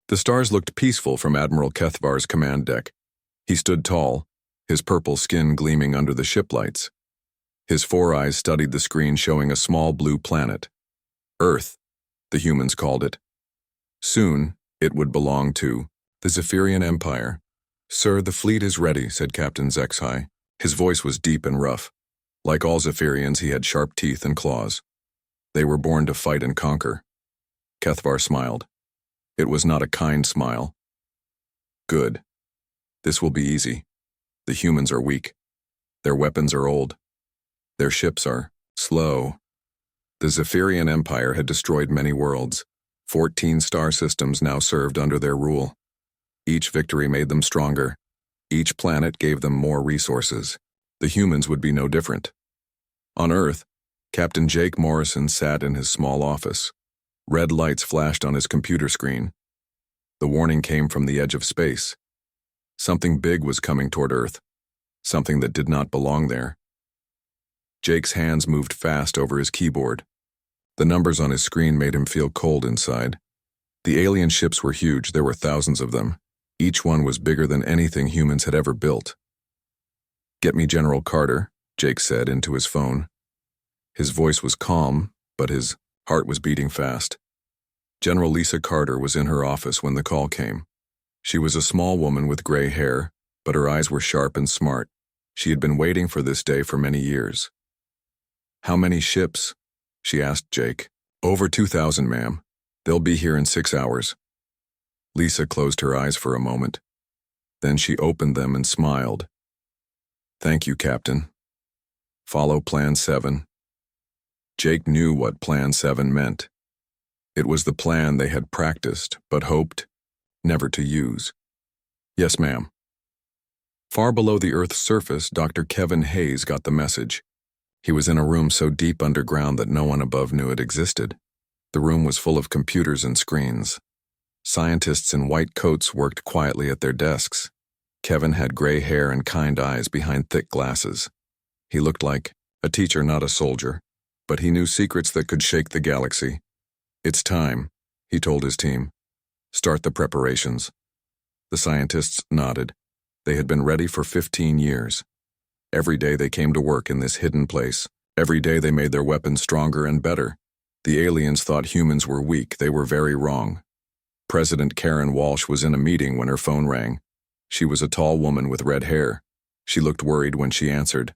The stars looked peaceful from Admiral Kethvar's command deck. He stood tall, his purple skin gleaming under the ship lights. His four eyes studied the screen showing a small blue planet. Earth, the humans called it. Soon, it would belong to the Zephyrian Empire. "Sir, the fleet is ready," said Captain Zexhai. His voice was deep and rough. Like all Zephyrians, he had sharp teeth and claws. They were born to fight and conquer. Kethvar smiled. It was not a kind smile. "Good. This will be easy. The humans are weak. Their weapons are old. Their ships are slow." The Zephyrian Empire had destroyed many worlds. 14 star systems now served under their rule. Each victory made them stronger. Each planet gave them more resources. The humans would be no different. On Earth, Captain Jake Morrison sat in his small office. Red lights flashed on his computer screen. The warning came from the edge of space. Something big was coming toward Earth. Something that did not belong there. Jake's hands moved fast over his keyboard. The numbers on his screen made him feel cold inside. The alien ships were huge. There were thousands of them. Each one was bigger than anything humans had ever built. "Get me General Carter," Jake said into his phone. His voice was calm, but his heart was beating fast. General Lisa Carter was in her office when the call came. She was a small woman with gray hair, but her eyes were sharp and smart. She had been waiting for this day for many years. "How many ships?" she asked Jake. "Over 2,000, ma'am. They'll be here in 6 hours. Lisa closed her eyes for a moment. Then she opened them and smiled. "Thank you, Captain. Follow Plan 7. Jake knew what Plan 7 meant. It was the plan they had practiced, but hoped never to use. "Yes, ma'am." Far below the Earth's surface, Dr. Kevin Hayes got the message. He was in a room so deep underground that no one above knew it existed. The room was full of computers and screens. Scientists in white coats worked quietly at their desks. Kevin had gray hair and kind eyes behind thick glasses. He looked like a teacher, not a soldier, but he knew secrets that could shake the galaxy. "It's time," he told his team. "Start the preparations." The scientists nodded. They had been ready for 15 years. Every day they came to work in this hidden place. Every day they made their weapons stronger and better. The aliens thought humans were weak. They were very wrong. President Karen Walsh was in a meeting when her phone rang. She was a tall woman with red hair. She looked worried when she answered.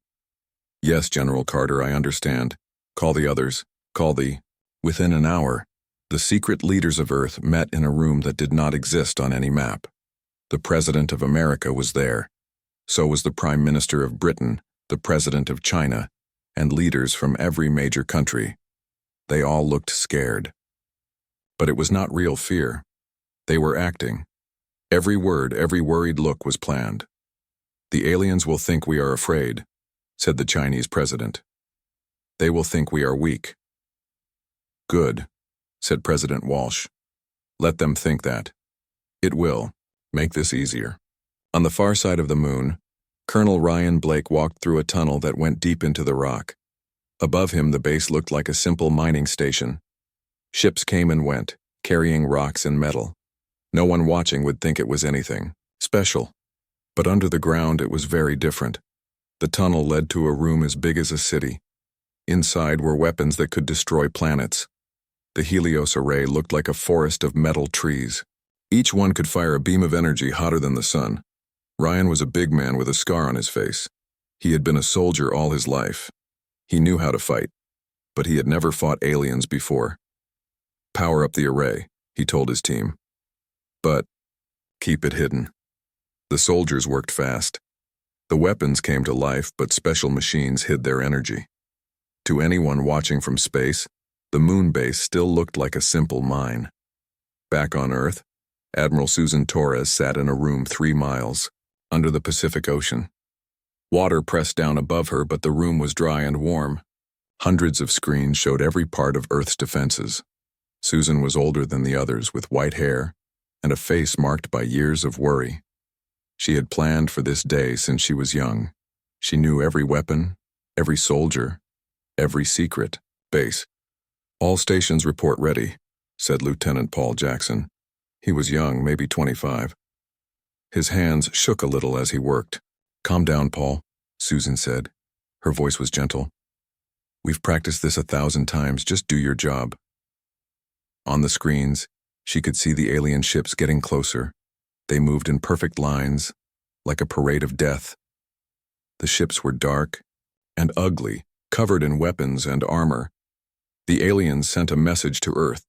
"Yes, General Carter, I understand. Call the others. Call the..." Within an hour, the secret leaders of Earth met in a room that did not exist on any map. The President of America was there. So was the Prime Minister of Britain, the President of China, and leaders from every major country. They all looked scared. But it was not real fear. They were acting. Every word, every worried look was planned. "The aliens will think we are afraid," said the Chinese president. "They will think we are weak." "Good," said President Walsh. "Let them think that. It will make this easier." On the far side of the moon, Colonel Ryan Blake walked through a tunnel that went deep into the rock. Above him, the base looked like a simple mining station. Ships came and went, carrying rocks and metal. No one watching would think it was anything special. But under the ground, it was very different. The tunnel led to a room as big as a city. Inside were weapons that could destroy planets. The Helios array looked like a forest of metal trees. Each one could fire a beam of energy hotter than the sun. Ryan was a big man with a scar on his face. He had been a soldier all his life. He knew how to fight, but he had never fought aliens before. "Power up the array," he told his team. "But keep it hidden." The soldiers worked fast. The weapons came to life, but special machines hid their energy. To anyone watching from space, the moon base still looked like a simple mine. Back on Earth, Admiral Susan Torres sat in a room 3 miles under the Pacific Ocean. Water pressed down above her, but the room was dry and warm. Hundreds of screens showed every part of Earth's defenses. Susan was older than the others, with white hair and a face marked by years of worry. She had planned for this day since she was young. She knew every weapon, every soldier, every secret. "Base. All stations report ready," said Lieutenant Paul Jackson. He was young, maybe 25. His hands shook a little as he worked. "Calm down, Paul," Susan said. Her voice was gentle. "We've practiced this 1,000 times. Just do your job." On the screens, she could see the alien ships getting closer. They moved in perfect lines, like a parade of death. The ships were dark and ugly, covered in weapons and armor. The aliens sent a message to Earth.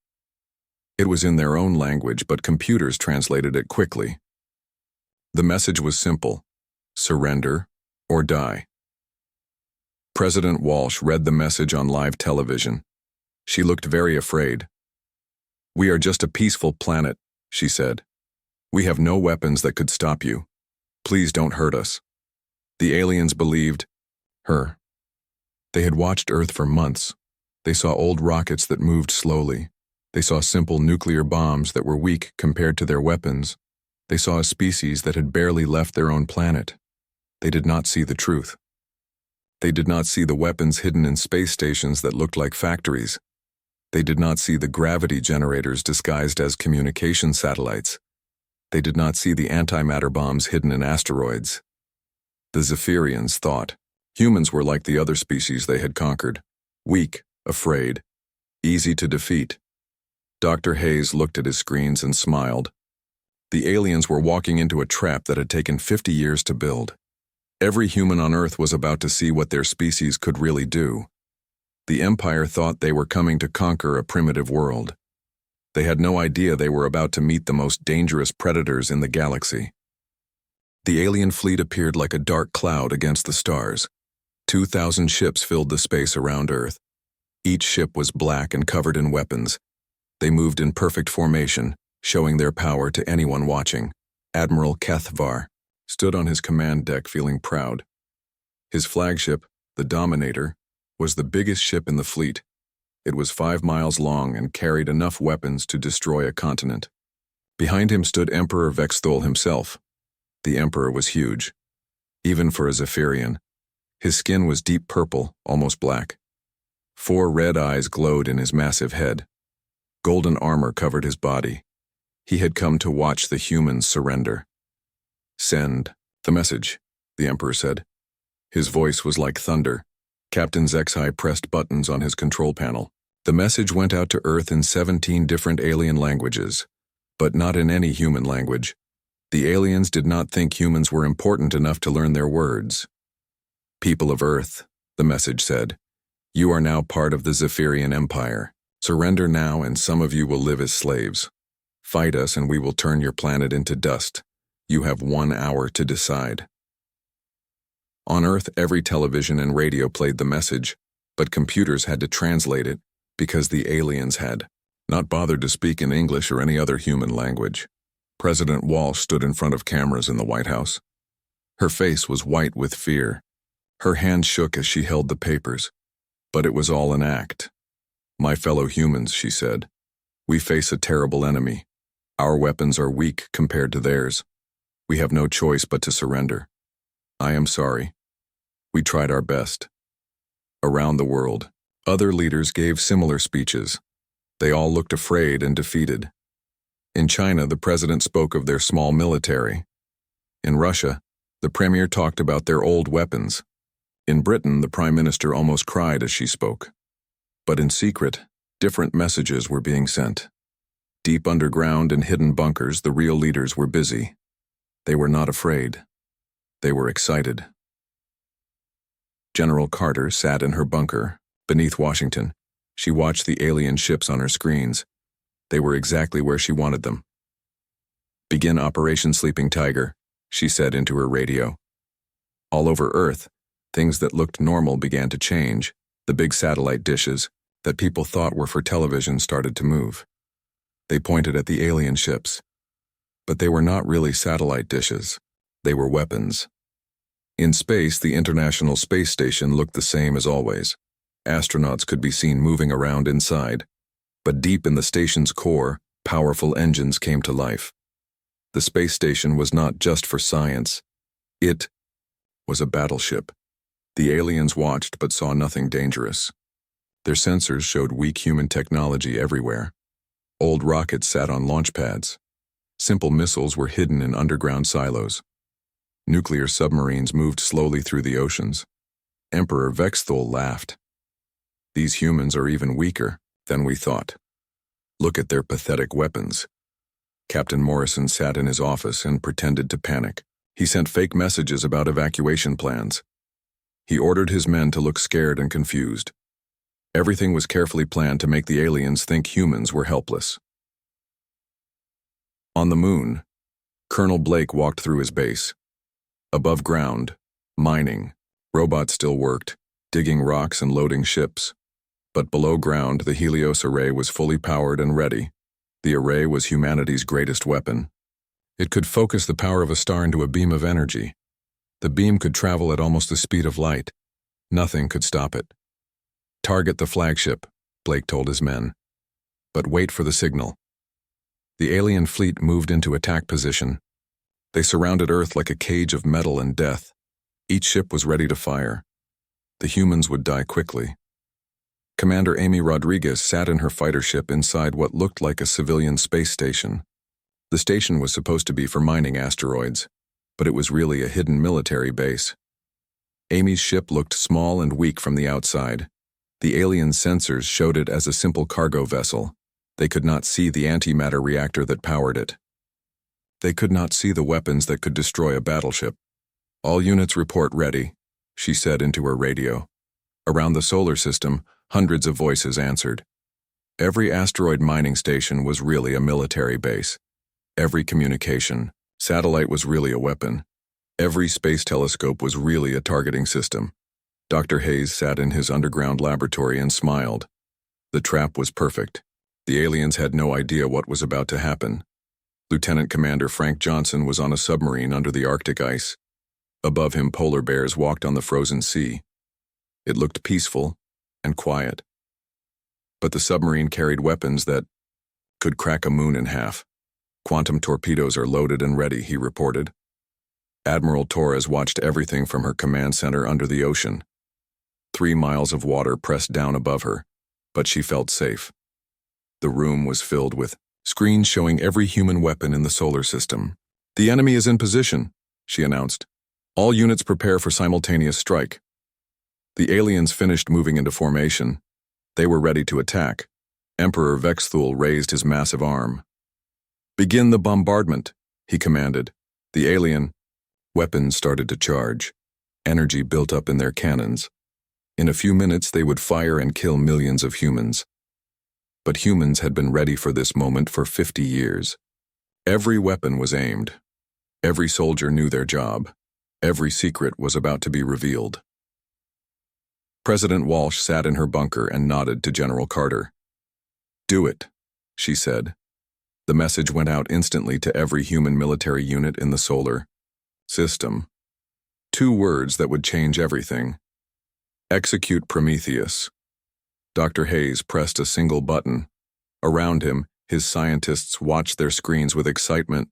It was in their own language, but computers translated it quickly. The message was simple: surrender or die. President Walsh read the message on live television. She looked very afraid. "We are just a peaceful planet," she said. "We have no weapons that could stop you. Please don't hurt us." The aliens believed her. They had watched Earth for months. They saw old rockets that moved slowly. They saw simple nuclear bombs that were weak compared to their weapons. They saw a species that had barely left their own planet. They did not see the truth. They did not see the weapons hidden in space stations that looked like factories. They did not see the gravity generators disguised as communication satellites. They did not see the antimatter bombs hidden in asteroids. The Zephyrians thought humans were like the other species they had conquered: weak, afraid, easy to defeat. Dr. Hayes looked at his screens and smiled. The aliens were walking into a trap that had taken 50 years to build. Every human on Earth was about to see what their species could really do. The Empire thought they were coming to conquer a primitive world. They had no idea they were about to meet the most dangerous predators in the galaxy. The alien fleet appeared like a dark cloud against the stars. 2,000 ships filled the space around Earth. Each ship was black and covered in weapons. They moved in perfect formation, showing their power to anyone watching. Admiral Kethvar stood on his command deck feeling proud. His flagship, the Dominator, was the biggest ship in the fleet. It was 5 miles long and carried enough weapons to destroy a continent. Behind him stood Emperor Vexthol himself. The Emperor was huge, even for a Zephyrian. His skin was deep purple, almost black. 4 red eyes glowed in his massive head. Golden armor covered his body. He had come to watch the humans surrender. "Send the message," the Emperor said. His voice was like thunder. Captain Zexai pressed buttons on his control panel. The message went out to Earth in 17 different alien languages, but not in any human language. The aliens did not think humans were important enough to learn their words. "People of Earth," the message said, "you are now part of the Zephyrian Empire. Surrender now and some of you will live as slaves. Fight us and we will turn your planet into dust. You have 1 hour to decide." On Earth, every television and radio played the message, but computers had to translate it because the aliens had not bothered to speak in English or any other human language. President Walsh stood in front of cameras in the White House. Her face was white with fear. Her hand shook as she held the papers, but it was all an act. "My fellow humans," she said, "we face a terrible enemy. Our weapons are weak compared to theirs. We have no choice but to surrender. I am sorry. We tried our best." Around the world, other leaders gave similar speeches. They all looked afraid and defeated. In China, the president spoke of their small military. In Russia, the premier talked about their old weapons. In Britain, the prime minister almost cried as she spoke. But in secret, different messages were being sent. Deep underground in hidden bunkers, the real leaders were busy. They were not afraid. They were excited. General Carter sat in her bunker, beneath Washington. She watched the alien ships on her screens. They were exactly where she wanted them. "Begin Operation Sleeping Tiger," she said into her radio. All over Earth, things that looked normal began to change. The big satellite dishes that people thought were for television started to move. They pointed at the alien ships. But they were not really satellite dishes. They were weapons. In space, the International Space Station looked the same as always. Astronauts could be seen moving around inside. But deep in the station's core, powerful engines came to life. The space station was not just for science. It was a battleship. The aliens watched but saw nothing dangerous. Their sensors showed weak human technology everywhere. Old rockets sat on launch pads. Simple missiles were hidden in underground silos. Nuclear submarines moved slowly through the oceans. Emperor Vexthul laughed. These humans are even weaker than we thought. Look at their pathetic weapons. Captain Morrison sat in his office and pretended to panic. He sent fake messages about evacuation plans. He ordered his men to look scared and confused. Everything was carefully planned to make the aliens think humans were helpless. On the moon, Colonel Blake walked through his base. Above ground, mining, robots still worked, digging rocks and loading ships. But below ground, the Helios array was fully powered and ready. The array was humanity's greatest weapon. It could focus the power of a star into a beam of energy. The beam could travel at almost the speed of light. Nothing could stop it. Target the flagship, Blake told his men. But wait for the signal. The alien fleet moved into attack position. They surrounded Earth like a cage of metal and death. Each ship was ready to fire. The humans would die quickly. Commander Amy Rodriguez sat in her fighter ship inside what looked like a civilian space station. The station was supposed to be for mining asteroids, but it was really a hidden military base. Amy's ship looked small and weak from the outside. The alien sensors showed it as a simple cargo vessel. They could not see the antimatter reactor that powered it. They could not see the weapons that could destroy a battleship. All units report ready, she said into her radio. Around the solar system, hundreds of voices answered. Every asteroid mining station was really a military base. Every communication satellite was really a weapon. Every space telescope was really a targeting system. Dr. Hayes sat in his underground laboratory and smiled. The trap was perfect. The aliens had no idea what was about to happen. Lieutenant Commander Frank Johnson was on a submarine under the Arctic ice. Above him, polar bears walked on the frozen sea. It looked peaceful and quiet. But the submarine carried weapons that could crack a moon in half. Quantum torpedoes are loaded and ready, he reported. Admiral Torres watched everything from her command center under the ocean. 3 miles of water pressed down above her, but she felt safe. The room was filled with screens showing every human weapon in the solar system. The enemy is in position, she announced. All units prepare for simultaneous strike. The aliens finished moving into formation. They were ready to attack. Emperor Vexthul raised his massive arm. Begin the bombardment, he commanded. The alien weapons started to charge. Energy built up in their cannons. In a few minutes, they would fire and kill millions of humans. But humans had been ready for this moment for 50 years. Every weapon was aimed. Every soldier knew their job. Every secret was about to be revealed. President Walsh sat in her bunker and nodded to General Carter. Do it, she said. The message went out instantly to every human military unit in the solar system. 2 words that would change everything. Execute Prometheus. Dr. Hayes pressed a single button. Around him, his scientists watched their screens with excitement.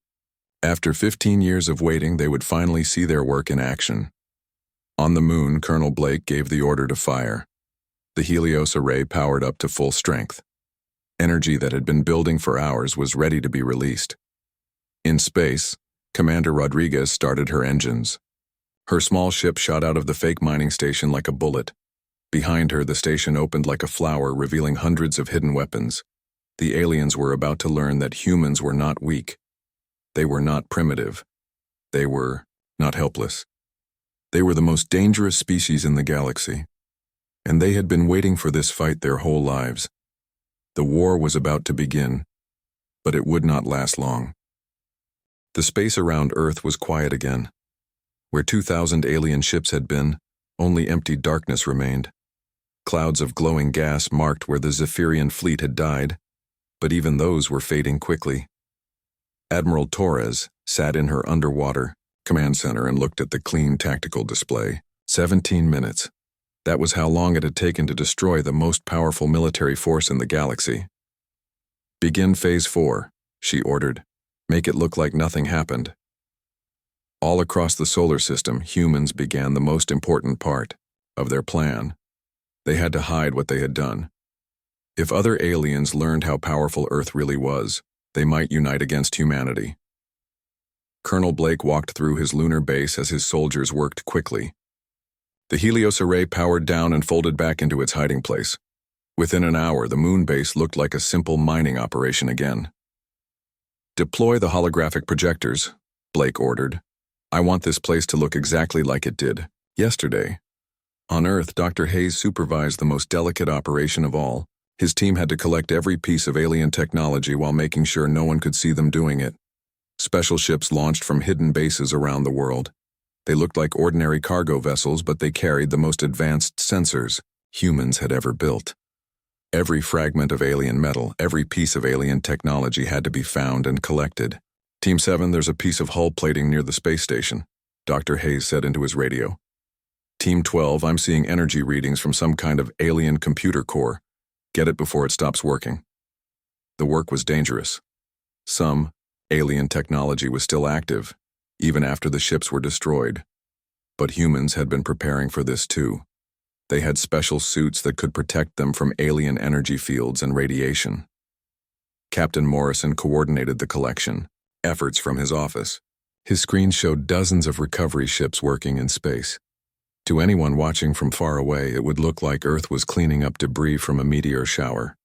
After 15 years of waiting, they would finally see their work in action. On the moon, Colonel Blake gave the order to fire. The Helios array powered up to full strength. Energy that had been building for hours was ready to be released. In space, Commander Rodriguez started her engines. Her small ship shot out of the fake mining station like a bullet. Behind her, the station opened like a flower, revealing hundreds of hidden weapons. The aliens were about to learn that humans were not weak. They were not primitive. They were not helpless. They were the most dangerous species in the galaxy. And they had been waiting for this fight their whole lives. The war was about to begin, but it would not last long. The space around Earth was quiet again. Where 2,000 alien ships had been, only empty darkness remained. Clouds of glowing gas marked where the Zephyrian fleet had died, but even those were fading quickly. Admiral Torres sat in her underwater command center and looked at the clean tactical display. 17 minutes. That was how long it had taken to destroy the most powerful military force in the galaxy. Begin Phase 4, she ordered. Make it look like nothing happened. All across the solar system, humans began the most important part of their plan. They had to hide what they had done. If other aliens learned how powerful Earth really was, They might unite against humanity. Colonel Blake walked through his lunar base as his soldiers worked quickly. The Helios array powered down and folded back into its hiding place. Within an hour, the moon base looked like a simple mining operation again. "Deploy the holographic projectors," Blake ordered. "I want this place to look exactly like it did yesterday." On Earth, Dr. Hayes supervised the most delicate operation of all. His team had to collect every piece of alien technology while making sure no one could see them doing it. Special ships launched from hidden bases around the world. They looked like ordinary cargo vessels, but they carried the most advanced sensors humans had ever built. Every fragment of alien metal, every piece of alien technology had to be found and collected. "Team 7, there's a piece of hull plating near the space station," Dr. Hayes said into his radio. "Team 12, I'm seeing energy readings from some kind of alien computer core. Get it before it stops working." The work was dangerous. Some alien technology was still active, even after the ships were destroyed. But humans had been preparing for this too. They had special suits that could protect them from alien energy fields and radiation. Captain Morrison coordinated the collection efforts from his office. His screen showed dozens of recovery ships working in space. To anyone watching from far away, it would look like Earth was cleaning up debris from a meteor shower.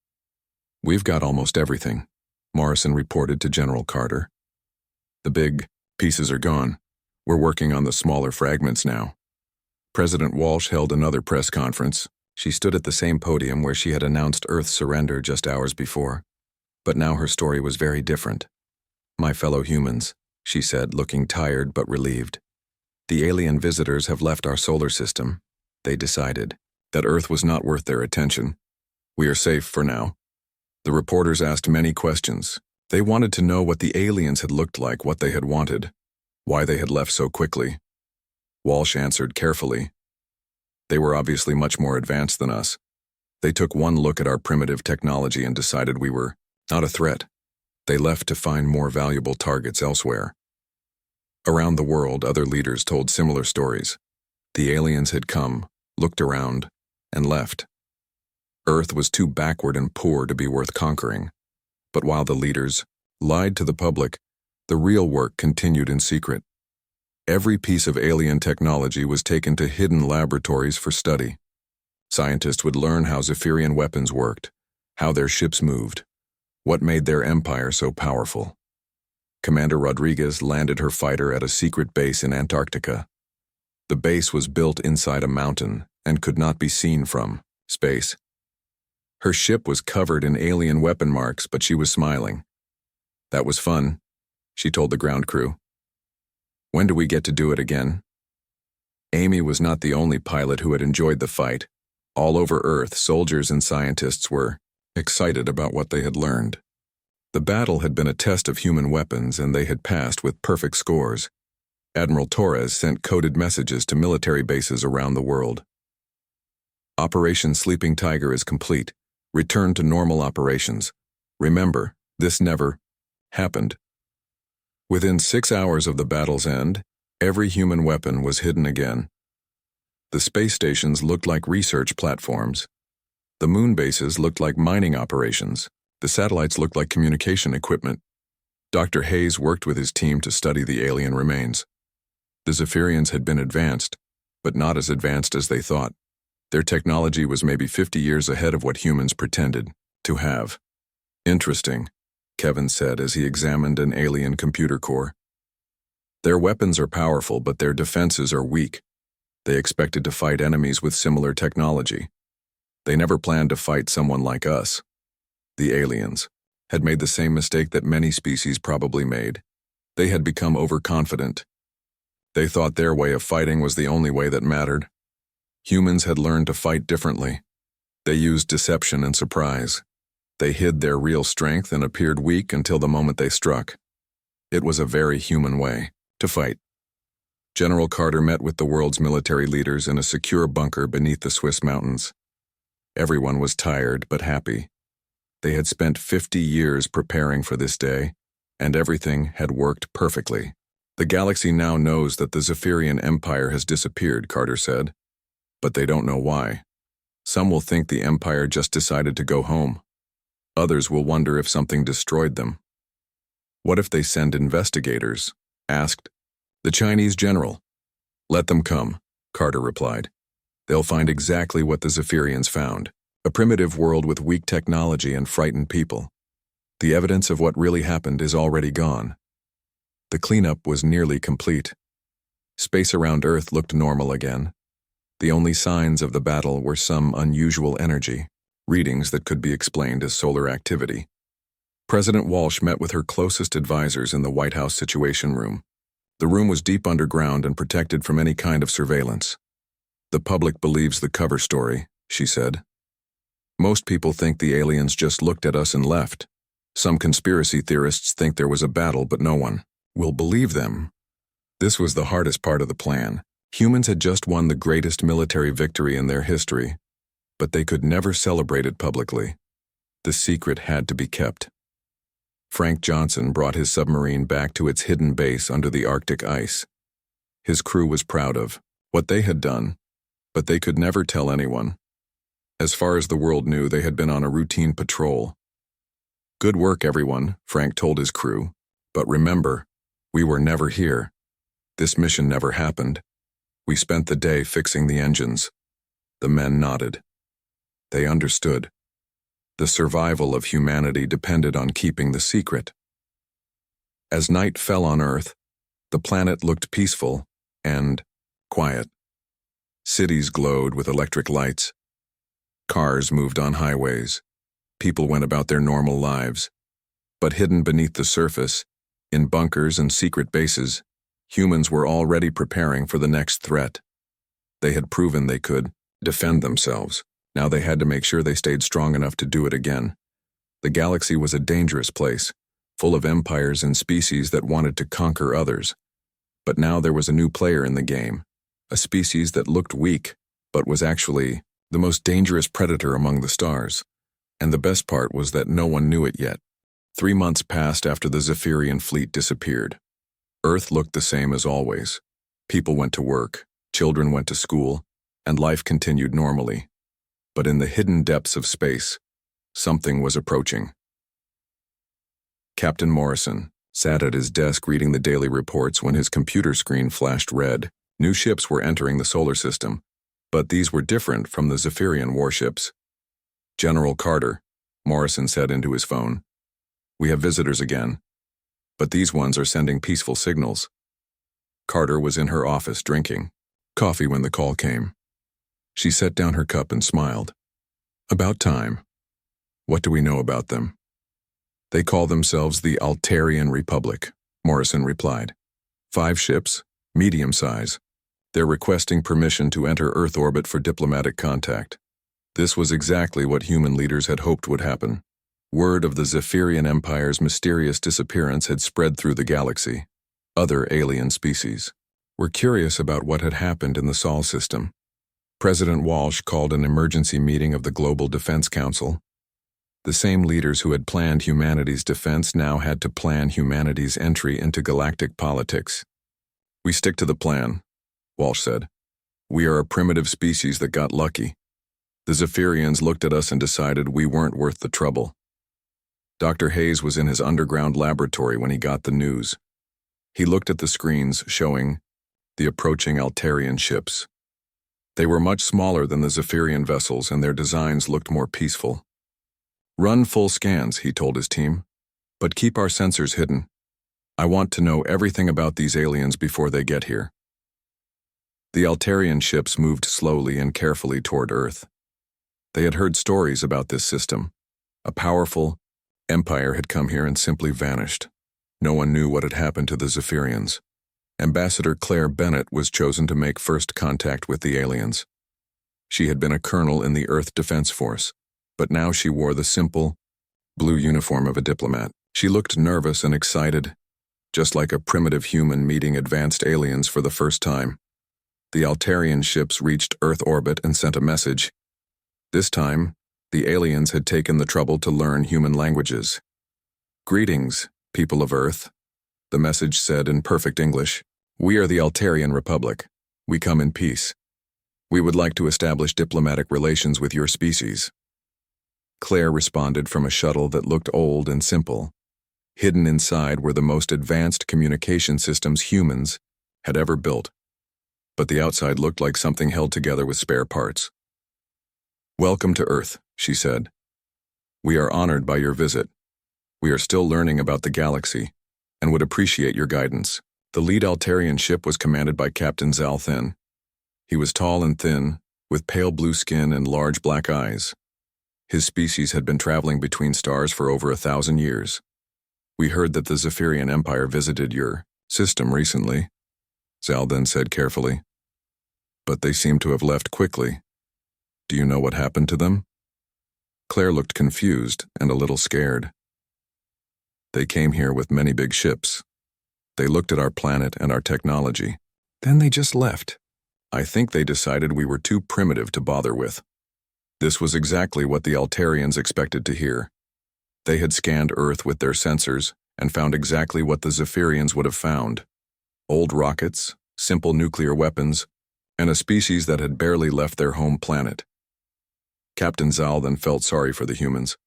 "We've got almost everything," Morrison reported to General Carter. "The big pieces are gone. We're working on the smaller fragments now." President Walsh held another press conference. She stood at the same podium where she had announced Earth's surrender just hours before. But now her story was very different. "My fellow humans," she said, looking tired but relieved. "The alien visitors have left our solar system. They decided that Earth was not worth their attention. We are safe for now." The reporters asked many questions. They wanted to know what the aliens had looked like, what they had wanted, why they had left so quickly. Walsh answered carefully. "They were obviously much more advanced than us. They took one look at our primitive technology and decided we were not a threat. They left to find more valuable targets elsewhere." Around the world, other leaders told similar stories. The aliens had come, looked around, and left. Earth was too backward and poor to be worth conquering. But while the leaders lied to the public, the real work continued in secret. Every piece of alien technology was taken to hidden laboratories for study. Scientists would learn how Zephyrian weapons worked, how their ships moved, what made their empire so powerful. Commander Rodriguez landed her fighter at a secret base in Antarctica. The base was built inside a mountain and could not be seen from space. Her ship was covered in alien weapon marks, but she was smiling. "That was fun," she told the ground crew. "When do we get to do it again?" Amy was not the only pilot who had enjoyed the fight. All over Earth, soldiers and scientists were excited about what they had learned. The battle had been a test of human weapons, and they had passed with perfect scores. Admiral Torres sent coded messages to military bases around the world. "Operation Sleeping Tiger is complete. Return to normal operations. Remember, this never happened." Within 6 hours of the battle's end, every human weapon was hidden again. The space stations looked like research platforms. The moon bases looked like mining operations. The satellites looked like communication equipment. Dr. Hayes worked with his team to study the alien remains. The Zephyrians had been advanced, but not as advanced as they thought. Their technology was maybe 50 years ahead of what humans pretended to have. "Interesting," Kevin said as he examined an alien computer core. "Their weapons are powerful, but their defenses are weak. They expected to fight enemies with similar technology. They never planned to fight someone like us." The aliens had made the same mistake that many species probably made. They had become overconfident. They thought their way of fighting was the only way that mattered. Humans had learned to fight differently. They used deception and surprise. They hid their real strength and appeared weak until the moment they struck. It was a very human way to fight. General Carter met with the world's military leaders in a secure bunker beneath the Swiss mountains. Everyone was tired but happy. They had spent 50 years preparing for this day, and everything had worked perfectly. "The galaxy now knows that the Zephyrian Empire has disappeared," Carter said. "But they don't know why. Some will think the Empire just decided to go home. Others will wonder if something destroyed them. What if they send investigators? Asked the Chinese general. Let them come, Carter replied. They'll find exactly what the Zephyrians found, a primitive world with weak technology and frightened people. The evidence of what really happened is already gone. The cleanup was nearly complete. Space around Earth looked normal again. The only signs of the battle were some unusual energy, readings that could be explained as solar activity. President Walsh met with her closest advisors in the White House Situation Room. The room was deep underground and protected from any kind of surveillance. The public believes the cover story, she said. Most people think the aliens just looked at us and left. Some conspiracy theorists think there was a battle, but no one will believe them. This was the hardest part of the plan. Humans had just won the greatest military victory in their history, but they could never celebrate it publicly. The secret had to be kept. Frank Johnson brought his submarine back to its hidden base under the Arctic ice. His crew was proud of what they had done, but they could never tell anyone. As far as the world knew, they had been on a routine patrol. Good work, everyone, Frank told his crew. But remember, we were never here. This mission never happened. We spent the day fixing the engines. The men nodded. They understood. The survival of humanity depended on keeping the secret. As night fell on Earth, the planet looked peaceful and quiet. Cities glowed with electric lights. Cars moved on highways. People went about their normal lives. But hidden beneath the surface, in bunkers and secret bases, humans were already preparing for the next threat. They had proven they could defend themselves. Now they had to make sure they stayed strong enough to do it again. The galaxy was a dangerous place, full of empires and species that wanted to conquer others. But now there was a new player in the game, a species that looked weak, but was actually the most dangerous predator among the stars. And the best part was that no one knew it yet. 3 months passed after the Zephyrian fleet disappeared. Earth looked the same as always. People went to work, children went to school, and life continued normally. But in the hidden depths of space, something was approaching. Captain Morrison sat at his desk reading the daily reports when his computer screen flashed red. New ships were entering the solar system, but these were different from the Zephyrian warships. General Carter, Morrison said into his phone. We have visitors again, but these ones are sending peaceful signals. Carter was in her office drinking coffee when the call came. She set down her cup and smiled. About time. What do we know about them? They call themselves the Altarian Republic, Morrison replied. 5 ships, medium size. They're requesting permission to enter Earth orbit for diplomatic contact. This was exactly what human leaders had hoped would happen. Word of the Zephyrian Empire's mysterious disappearance had spread through the galaxy. Other alien species were curious about what had happened in the Sol system. President Walsh called an emergency meeting of the Global Defense Council. The same leaders who had planned humanity's defense now had to plan humanity's entry into galactic politics. We stick to the plan, Walsh said. We are a primitive species that got lucky. The Zephyrians looked at us and decided we weren't worth the trouble. Dr. Hayes was in his underground laboratory when he got the news. He looked at the screens showing the approaching Altarian ships. They were much smaller than the Zephyrian vessels, and their designs looked more peaceful. Run full scans, he told his team, but keep our sensors hidden. I want to know everything about these aliens before they get here. The Altarian ships moved slowly and carefully toward Earth. They had heard stories about this system. A powerful empire had come here and simply vanished. No one knew what had happened to the Zephyrians. Ambassador Claire Bennett was chosen to make first contact with the aliens. She had been a colonel in the Earth Defense Force, but now she wore the simple, blue uniform of a diplomat. She looked nervous and excited, just like a primitive human meeting advanced aliens for the first time. The Altarian ships reached Earth orbit and sent a message. This time, the aliens had taken the trouble to learn human languages. Greetings, people of Earth, the message said in perfect English. We are the Altarian Republic. We come in peace. We would like to establish diplomatic relations with your species. Claire responded from a shuttle that looked old and simple. Hidden inside were the most advanced communication systems humans had ever built, but the outside looked like something held together with spare parts. "Welcome to Earth," she said. "We are honored by your visit. We are still learning about the galaxy and would appreciate your guidance." The lead Altarian ship was commanded by Captain Zal Thin. He was tall and thin, with pale blue skin and large black eyes. His species had been traveling between stars for over 1,000 years. "We heard that the Zephyrian Empire visited your system recently," Zal then said carefully. "But they seem to have left quickly. Do you know what happened to them?" Claire looked confused and a little scared. "They came here with many big ships. They looked at our planet and our technology. Then they just left. I think they decided we were too primitive to bother with." This was exactly what the Altarians expected to hear. They had scanned Earth with their sensors and found exactly what the Zephyrians would have found: old rockets, simple nuclear weapons, and a species that had barely left their home planet. Captain Zal then felt sorry for the humans.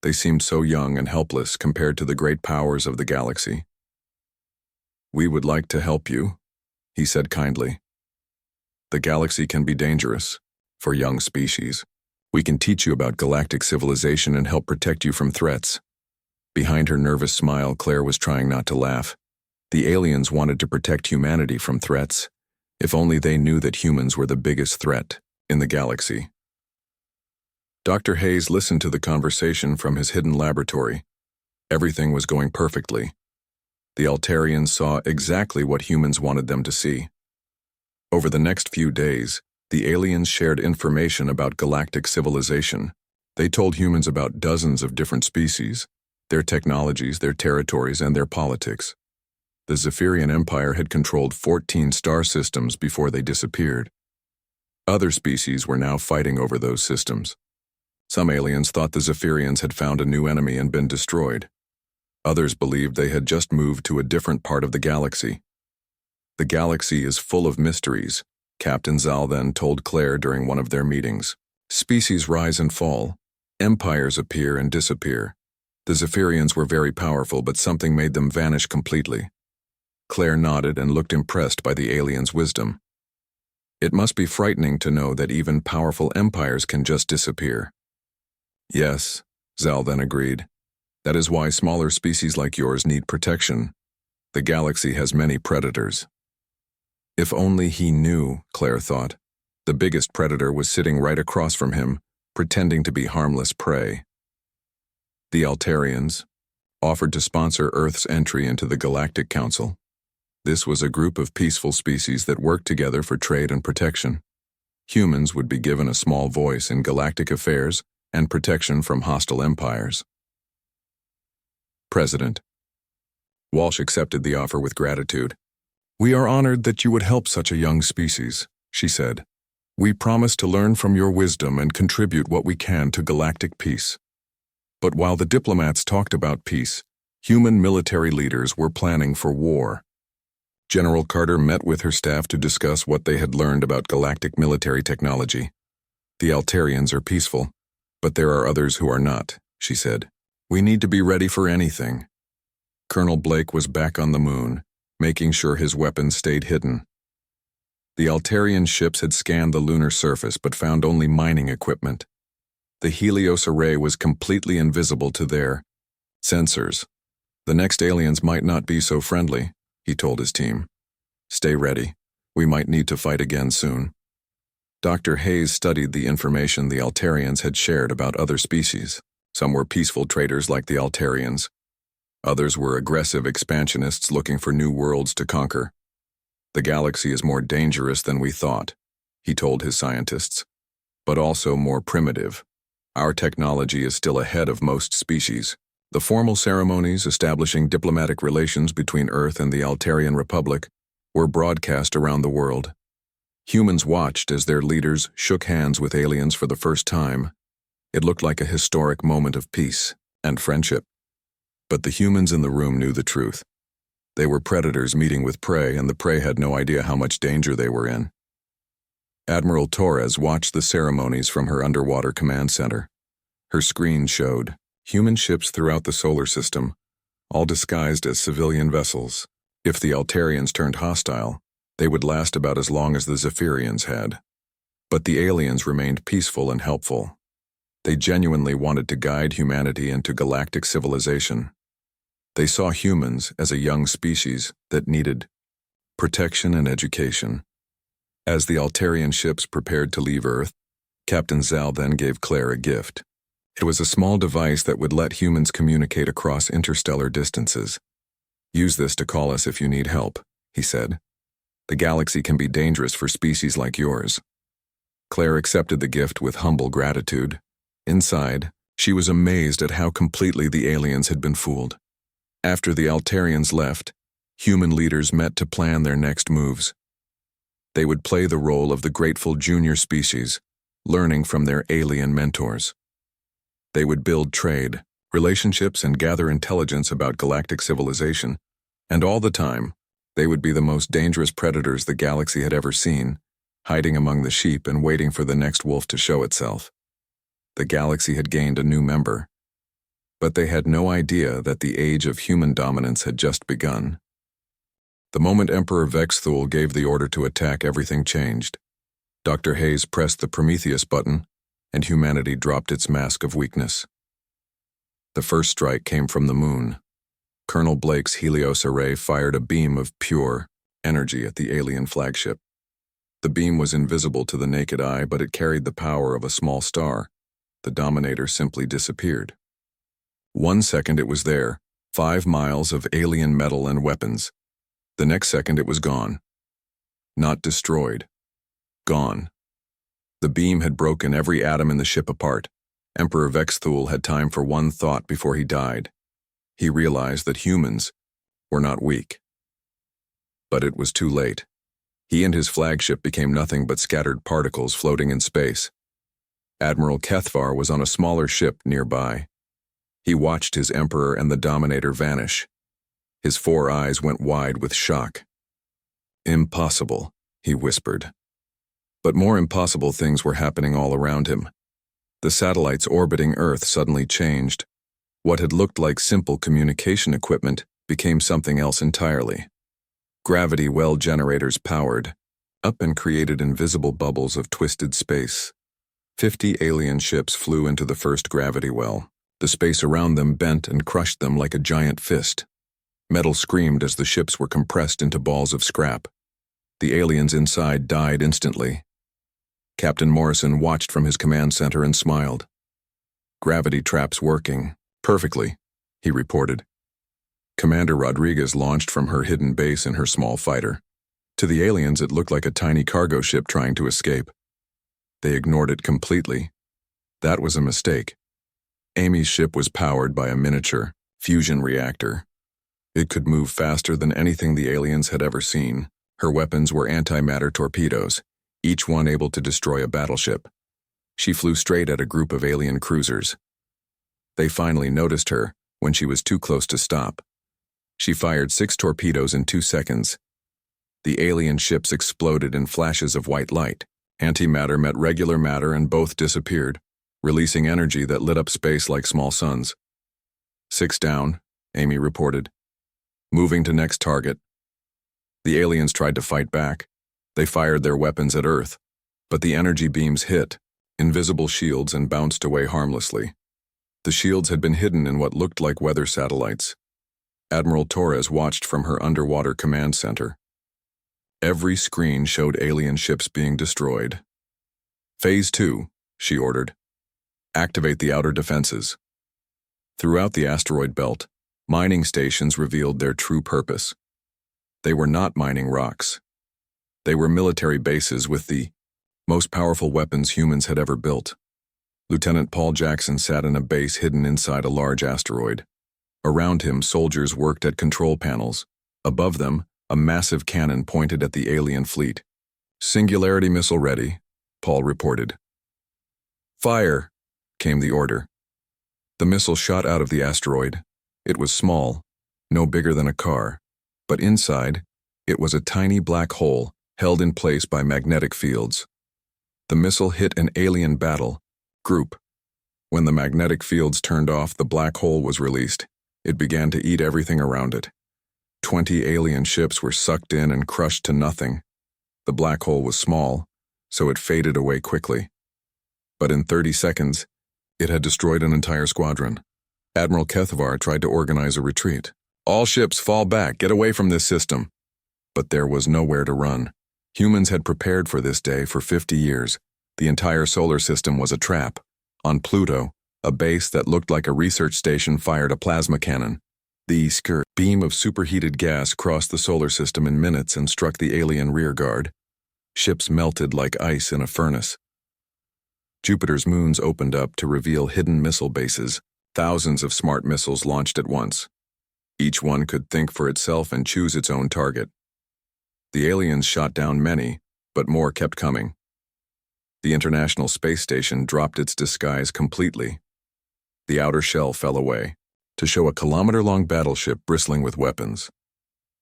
They seemed so young and helpless compared to the great powers of the galaxy. "We would like to help you," he said kindly. "The galaxy can be dangerous for young species. We can teach you about galactic civilization and help protect you from threats." Behind her nervous smile, Claire was trying not to laugh. The aliens wanted to protect humanity from threats. If only they knew that humans were the biggest threat in the galaxy. Dr. Hayes listened to the conversation from his hidden laboratory. Everything was going perfectly. The Altarians saw exactly what humans wanted them to see. Over the next few days, the aliens shared information about galactic civilization. They told humans about dozens of different species, their technologies, their territories, and their politics. The Zephyrian Empire had controlled 14 star systems before they disappeared. Other species were now fighting over those systems. Some aliens thought the Zephyrians had found a new enemy and been destroyed. Others believed they had just moved to a different part of the galaxy. "The galaxy is full of mysteries," Captain Zal then told Claire during one of their meetings. "Species rise and fall. Empires appear and disappear. The Zephyrians were very powerful, but something made them vanish completely." Claire nodded and looked impressed by the aliens' wisdom. "It must be frightening to know that even powerful empires can just disappear." "Yes," Zal then agreed. "That is why smaller species like yours need protection. The galaxy has many predators." If only he knew, Claire thought. The biggest predator was sitting right across from him, pretending to be harmless prey. The Altarians offered to sponsor Earth's entry into the Galactic Council. This was a group of peaceful species that worked together for trade and protection. Humans would be given a small voice in galactic affairs and protection from hostile empires. President Walsh accepted the offer with gratitude. "We are honored that you would help such a young species," she said. "We promise to learn from your wisdom and contribute what we can to galactic peace." But while the diplomats talked about peace, human military leaders were planning for war. General Carter met with her staff to discuss what they had learned about galactic military technology. "The Altarians are peaceful, but there are others who are not," she said. "We need to be ready for anything." Colonel Blake was back on the moon, making sure his weapons stayed hidden. The Altarian ships had scanned the lunar surface but found only mining equipment. The Helios array was completely invisible to their sensors. "The next aliens might not be so friendly," he told his team. "Stay ready. We might need to fight again soon." Dr. Hayes studied the information the Altarians had shared about other species. Some were peaceful traders like the Altarians. Others were aggressive expansionists looking for new worlds to conquer. "The galaxy is more dangerous than we thought," he told his scientists, "but also more primitive. Our technology is still ahead of most species." The formal ceremonies establishing diplomatic relations between Earth and the Altarian Republic were broadcast around the world. Humans watched as their leaders shook hands with aliens for the first time. It looked like a historic moment of peace and friendship. But the humans in the room knew the truth. They were predators meeting with prey, and the prey had no idea how much danger they were in. Admiral Torres watched the ceremonies from her underwater command center. Her screen showed human ships throughout the solar system, all disguised as civilian vessels. If the Altarians turned hostile, they would last about as long as the Zephyrians had. But the aliens remained peaceful and helpful. They genuinely wanted to guide humanity into galactic civilization. They saw humans as a young species that needed protection and education. As the Altarian ships prepared to leave Earth, Captain Zal then gave Claire a gift. It was a small device that would let humans communicate across interstellar distances. "Use this to call us if you need help," he said. "The galaxy can be dangerous for species like yours." Claire accepted the gift with humble gratitude. Inside, she was amazed at how completely the aliens had been fooled. After the Altarians left, human leaders met to plan their next moves. They would play the role of the grateful junior species, learning from their alien mentors. They would build trade, relationships, and gather intelligence about galactic civilization, and all the time, they would be the most dangerous predators the galaxy had ever seen, hiding among the sheep and waiting for the next wolf to show itself. The galaxy had gained a new member, but they had no idea that the age of human dominance had just begun. The moment Emperor Vexthul gave the order to attack, everything changed. Dr. Hayes pressed the Prometheus button, and humanity dropped its mask of weakness. The first strike came from the moon. Colonel Blake's Helios array fired a beam of pure energy at the alien flagship. The beam was invisible to the naked eye, but it carried the power of a small star. The Dominator simply disappeared. 1 second it was there, 5 miles of alien metal and weapons. The next second it was gone. Not destroyed. Gone. The beam had broken every atom in the ship apart. Emperor Vexthul had time for one thought before he died. He realized that humans were not weak. But it was too late. He and his flagship became nothing but scattered particles floating in space. Admiral Kethvar was on a smaller ship nearby. He watched his Emperor and the Dominator vanish. His 4 eyes went wide with shock. "Impossible," he whispered. But more impossible things were happening all around him. The satellites orbiting Earth suddenly changed. What had looked like simple communication equipment became something else entirely. Gravity well generators powered up and created invisible bubbles of twisted space. 50 alien ships flew into the first gravity well. The space around them bent and crushed them like a giant fist. Metal screamed as the ships were compressed into balls of scrap. The aliens inside died instantly. Captain Morrison watched from his command center and smiled. "Gravity traps working perfectly," he reported. Commander Rodriguez launched from her hidden base in her small fighter. To the aliens, it looked like a tiny cargo ship trying to escape. They ignored it completely. That was a mistake. Amy's ship was powered by a miniature fusion reactor. It could move faster than anything the aliens had ever seen. Her weapons were antimatter torpedoes, each one able to destroy a battleship. She flew straight at a group of alien cruisers. They finally noticed her when she was too close to stop. She fired 6 torpedoes in 2 seconds. The alien ships exploded in flashes of white light. Antimatter met regular matter and both disappeared, releasing energy that lit up space like small suns. 6 down, Amy reported. Moving to next target. The aliens tried to fight back. They fired their weapons at Earth, but the energy beams hit invisible shields and bounced away harmlessly. The shields had been hidden in what looked like weather satellites. Admiral Torres watched from her underwater command center. Every screen showed alien ships being destroyed. "Phase 2, she ordered. "Activate the outer defenses." Throughout the asteroid belt, mining stations revealed their true purpose. They were not mining rocks. They were military bases with the most powerful weapons humans had ever built. Lieutenant Paul Jackson sat in a base hidden inside a large asteroid. Around him, soldiers worked at control panels. Above them, a massive cannon pointed at the alien fleet. "Singularity missile ready," Paul reported. "Fire," came the order. The missile shot out of the asteroid. It was small, no bigger than a car, but inside, it was a tiny black hole held in place by magnetic fields. The missile hit an alien battle group. When the magnetic fields turned off, the black hole was released. It began to eat everything around it. 20 alien ships were sucked in and crushed to nothing. The black hole was small, so it faded away quickly. But in 30 seconds, it had destroyed an entire squadron. Admiral Kethvar tried to organize a retreat. All ships fall back, get away from this system. But there was nowhere to run. Humans had prepared for this day for 50 years. The entire solar system was a trap. On Pluto, a base that looked like a research station fired a plasma cannon. The beam of superheated gas crossed the solar system in minutes and struck the alien rearguard. Ships melted like ice in a furnace. Jupiter's moons opened up to reveal hidden missile bases, thousands of smart missiles launched at once. Each one could think for itself and choose its own target. The aliens shot down many, but more kept coming. The International Space Station dropped its disguise completely. The outer shell fell away, to show a kilometer-long battleship bristling with weapons.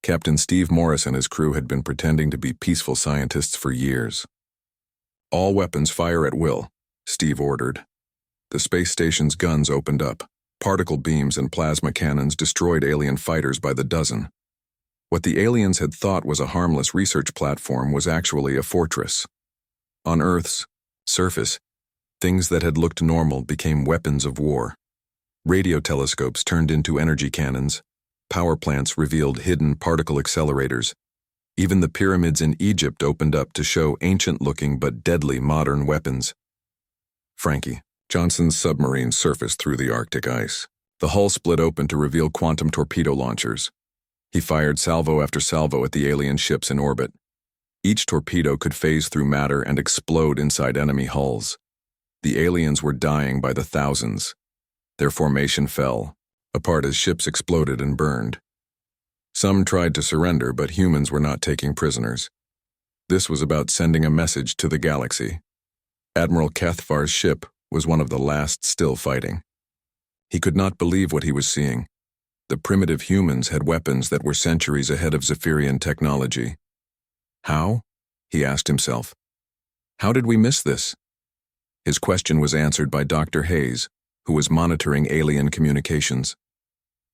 Captain Steve Morris and his crew had been pretending to be peaceful scientists for years. All weapons fire at will, Steve ordered. The space station's guns opened up. Particle beams and plasma cannons destroyed alien fighters by the dozen. What the aliens had thought was a harmless research platform was actually a fortress. On Earth's surface, things that had looked normal became weapons of war. Radio telescopes turned into energy cannons. Power plants revealed hidden particle accelerators. Even the pyramids in Egypt opened up to show ancient-looking but deadly modern weapons. Frankie, Johnson's submarine surfaced through the Arctic ice. The hull split open to reveal quantum torpedo launchers. He fired salvo after salvo at the alien ships in orbit. Each torpedo could phase through matter and explode inside enemy hulls. The aliens were dying by the thousands. Their formation fell apart as ships exploded and burned. Some tried to surrender, but humans were not taking prisoners. This was about sending a message to the galaxy. Admiral Kethvar's ship was one of the last still fighting. He could not believe what he was seeing. The primitive humans had weapons that were centuries ahead of Zephyrian technology. How? He asked himself. How did we miss this? His question was answered by Dr. Hayes, who was monitoring alien communications.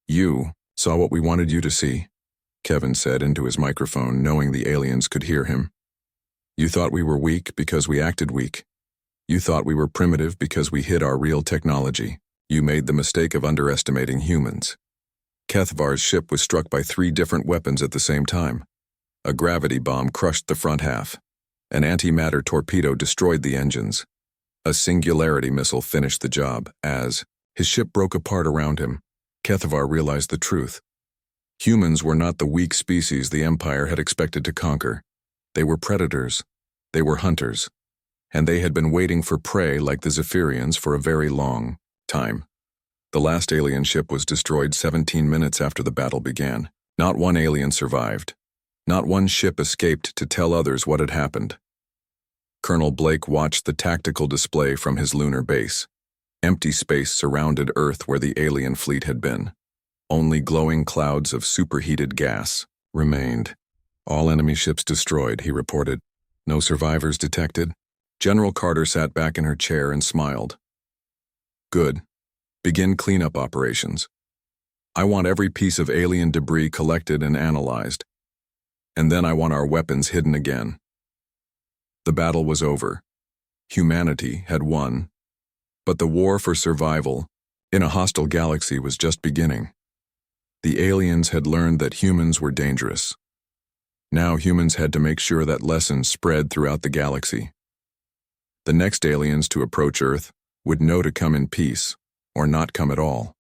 You saw what we wanted you to see, Kevin said into his microphone, knowing the aliens could hear him. You thought we were weak because we acted weak. You thought we were primitive because we hid our real technology. You made the mistake of underestimating humans. Kethvar's ship was struck by 3 different weapons at the same time. A gravity bomb crushed the front half. An antimatter torpedo destroyed the engines. A singularity missile finished the job. As his ship broke apart around him, Kethvar realized the truth. Humans were not the weak species the Empire had expected to conquer. They were predators. They were hunters. And they had been waiting for prey like the Zephyrians for a very long time. The last alien ship was destroyed 17 minutes after the battle began. Not one alien survived. Not one ship escaped to tell others what had happened. Colonel Blake watched the tactical display from his lunar base. Empty space surrounded Earth where the alien fleet had been. Only glowing clouds of superheated gas remained. All enemy ships destroyed, he reported. No survivors detected. General Carter sat back in her chair and smiled. Good. Begin cleanup operations. I want every piece of alien debris collected and analyzed. And then I want our weapons hidden again. The battle was over. Humanity had won. But the war for survival in a hostile galaxy was just beginning. The aliens had learned that humans were dangerous. Now humans had to make sure that lesson spread throughout the galaxy. The next aliens to approach Earth would know to come in peace or not come at all.